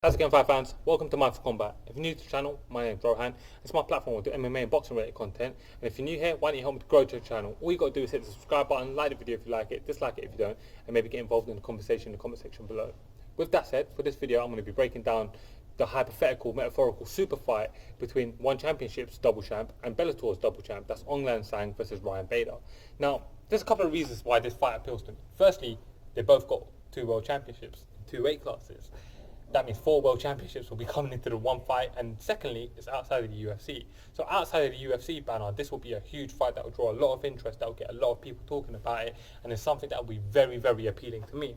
How's it going, fight fans? Welcome to mindforcombat. If you're new to the channel, my name's Rohan. It's my platform with MMA and boxing related content. And if you're new here, why don't you help me to grow to the channel? All you got to do is hit the subscribe button, like the video if you like it, dislike it if you don't, and maybe get involved in the conversation in the comment section below. With that said, for this video, I'm going to be breaking down the hypothetical, metaphorical super fight between One Championship's double champ and Bellator's double champ. That's Aung La Nsang versus Ryan Bader. Now, there's a couple of reasons why this fight appeals to me. Firstly, they both got 2 world championships in 2 weight classes. That means 4 world championships will be coming into the one fight, and secondly, it's outside of the UFC. So outside of the UFC banner, this will be a huge fight that will draw a lot of interest, that will get a lot of people talking about it, and it's something that will be very, very appealing to me.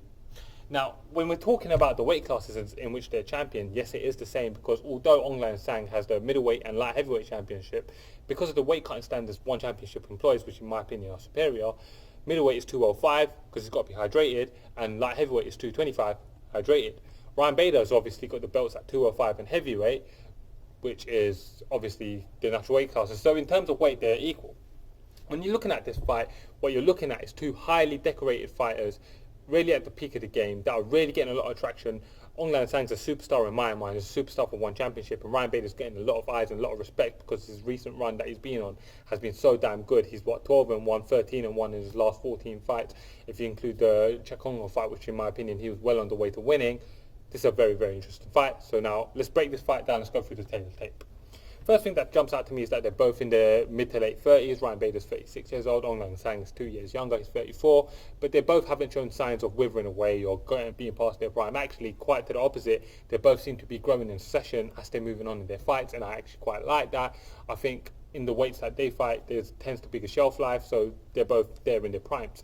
Now, when we're talking about the weight classes in which they're champion, yes, it is the same, because although Aung La Nsang has the middleweight and light heavyweight championship, because of the weight cutting standards One Championship employs, which in my opinion are superior, middleweight is 205 because it's got to be hydrated, and light heavyweight is 225 hydrated. Ryan Bader has obviously got the belts at 205 and heavyweight, which is obviously the natural weight classes. So in terms of weight, they're equal. When you're looking at this fight, what you're looking at is 2 highly decorated fighters, really at the peak of the game, that are really getting a lot of traction. Aung La Nsang's a superstar in my mind, he's a superstar for One Championship, and Ryan Bader's getting a lot of eyes and a lot of respect because his recent run that he's been on has been so damn good. He's 12-1, 13-1 in his last 14 fights. If you include the Chakongo fight, which in my opinion he was well on the way to winning. This is a very, very interesting fight. So now let's break this fight down. Let's go through the tape. First thing that jumps out to me is that they're both in their mid to late 30s. Ryan Bader's 36 years old. Aung La Nsang is 2 years younger. He's 34. But they both haven't shown signs of withering away or being past their prime. Actually, quite to the opposite. They both seem to be growing in succession as they're moving on in their fights. And I actually quite like that. I think in the weights that they fight, there tends to be a shelf life. So they're both there in their primes.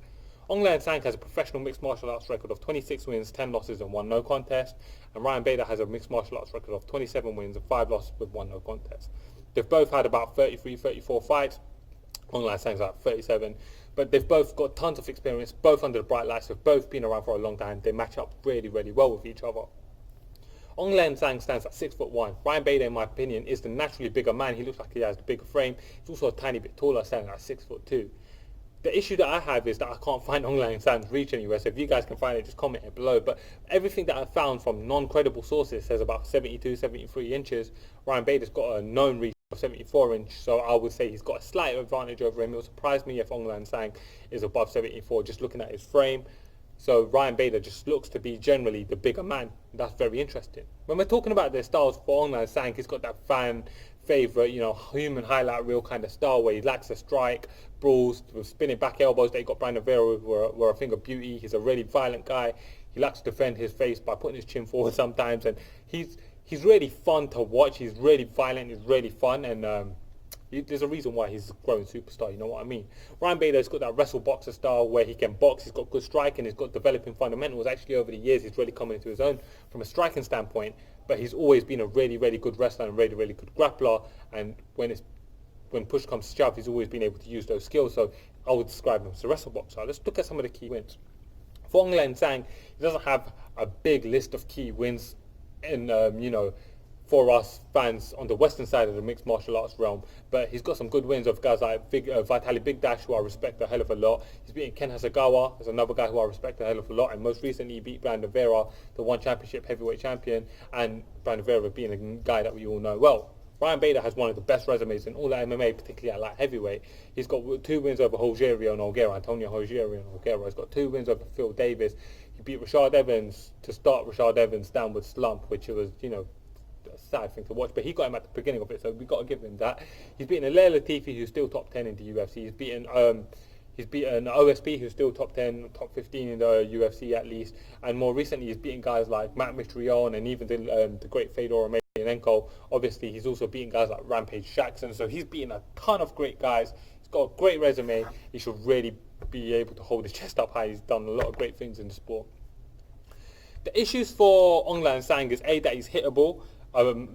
Aung La Nsang has a professional mixed martial arts record of 26 wins, 10 losses and 1 no contest. And Ryan Bader has a mixed martial arts record of 27 wins and 5 losses with 1 no contest. They've both had about 33, 34 fights. Aung La Nsang's at 37. But they've both got tons of experience, both under the bright lights. They've both been around for a long time. They match up really, really well with each other. Aung La Nsang stands at 6'1". Ryan Bader, in my opinion, is the naturally bigger man. He looks like he has the bigger frame. He's also a tiny bit taller, standing at 6'2". The issue that I have is that I can't find Aung La Nsang's reach anywhere, so if you guys can find it, just comment it below. But everything that I've found from non-credible sources says about 72, 73 inches. Ryan Bader's got a known reach of 74 inch, so I would say he's got a slight advantage over him. It would surprise me if Aung La Nsang is above 74, just looking at his frame. So Ryan Bader just looks to be generally the bigger man. That's very interesting. When we're talking about their styles, for Aung La Nsang, he's got that fan favourite, human highlight reel kind of style where he lacks a strike, brawls with spinning back elbows that he got Brandon Vera were a thing of beauty. He's a really violent guy. He likes to defend his face by putting his chin forward sometimes, and he's really fun to watch. He's really violent. He's really fun, and there's a reason why he's a growing superstar, you know what I mean? Ryan Bader's got that wrestle boxer style where he can box, he's got good striking, he's got developing fundamentals. Actually, over the years, he's really coming into his own from a striking standpoint, but he's always been a really, really good wrestler and really, really good grappler, and when push comes to shove, he's always been able to use those skills, so I would describe him as a wrestle boxer. Let's look at some of the key wins. For Aung La Nsang, he doesn't have a big list of key wins in, for us fans on the western side of the mixed martial arts realm, but he's got some good wins of guys like Vitaly Bigdash, who I respect a hell of a lot. He's beaten Ken Hasegawa, as another guy who I respect a hell of a lot, and most recently he beat Brandon Vera, the One Championship heavyweight champion, and Brandon Vera being a guy that we all know well. Ryan Bader has one of the best resumes in all of MMA, particularly at light heavyweight. He's got 2 wins over Rogerio Nogueira, Antonio Rogerio Nogueira. He's got 2 wins over Phil Davis. He beat Rashad Evans to start Rashad Evans' downward slump, which was, a sad thing to watch, but he got him at the beginning of it, so we've got to give him that. He's beaten Alea Latifi, who's still top 10 in the UFC. He's beaten OSP, who's still top 10, top 15 in the UFC at least, and more recently he's beaten guys like Matt Mitrione and even the great Fedor Emelianenko. Obviously, he's also beaten guys like Rampage Jackson, so he's beaten a ton of great guys. He's got a great resume. He should really be able to hold his chest up high. He's done a lot of great things in the sport. The issues for Aung La Nsang is that he's hittable.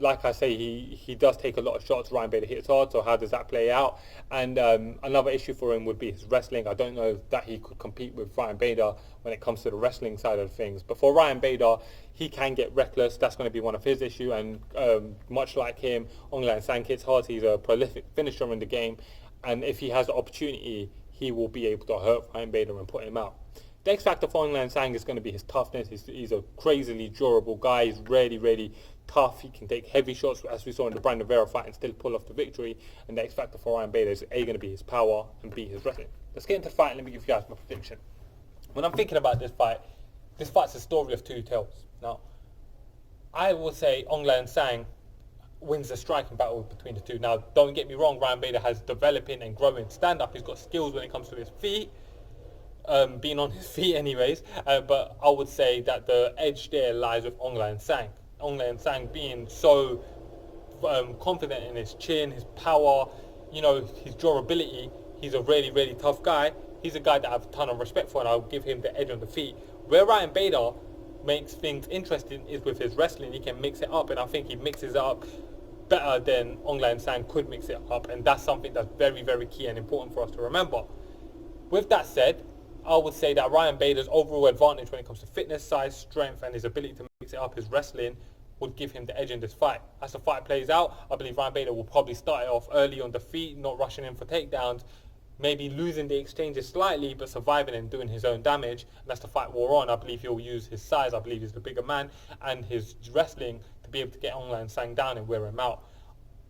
Like I say, he does take a lot of shots. Ryan Bader hits hard, so how does that play out? And another issue for him would be his wrestling. I don't know that he could compete with Ryan Bader when it comes to the wrestling side of things. But for Ryan Bader, he can get reckless. That's going to be one of his issues. And much like him, Aung La Nsang hits hard. He's a prolific finisher in the game. And if he has the opportunity, he will be able to hurt Ryan Bader and put him out. The X factor for Aung La Nsang is going to be his toughness. He's a crazily durable guy. He's really, really tough. He can take heavy shots, as we saw in the Brandon Vera fight, and still pull off the victory. And the X factor for Ryan Bader is A, going to be his power, and B, his wrestling. Let's get into the fight and let me give you guys my prediction. When I'm thinking about this fight's a story of two tales. Now, I will say Aung La Nsang wins the striking battle between the two. Now, don't get me wrong, Ryan Bader has developing and growing stand-up. He's got skills when it comes to his feet. Being on his feet anyways, but I would say that the edge there lies with Aung La Nsang. Aung La Nsang being so confident in his chin, his power, his durability. He's a really, really tough guy. He's a guy that I have a ton of respect for, and I'll give him the edge on the feet. Where Ryan Bader makes things interesting is with his wrestling. He can mix it up, and I think he mixes it up better than Aung La Nsang could mix it up, and that's something that's very, very key and important for us to remember. With that said, I would say that Ryan Bader's overall advantage when it comes to fitness, size, strength, and his ability to mix it up, his wrestling, would give him the edge in this fight. As the fight plays out, I believe Ryan Bader will probably start it off early on the feet, not rushing in for takedowns, maybe losing the exchanges slightly, but surviving and doing his own damage. And as the fight wore on, I believe he'll use his size, I believe he's the bigger man, and his wrestling to be able to get Aung La Nsang down and wear him out.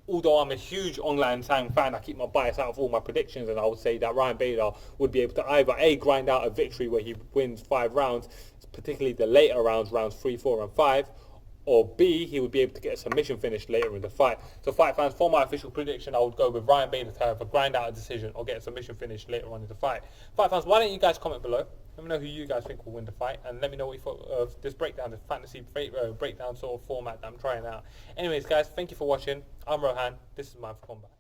Although I'm a huge Aung La Nsang fan, I keep my bias out of all my predictions, and I would say that Ryan Bader would be able to either A, grind out a victory where he wins 5 rounds, particularly the later rounds 3, 4 and 5, or B, he would be able to get a submission finish later in the fight. So fight fans, for my official prediction, I would go with Ryan Bader to either grind out a decision or get a submission finish later on in the fight. Fight fans, why don't you guys comment below? Let me know who you guys think will win the fight, and let me know what you thought of this breakdown, this fantasy breakdown sort of format that I'm trying out. Anyways guys, thank you for watching. I'm Rohan, this is Mindforcombat.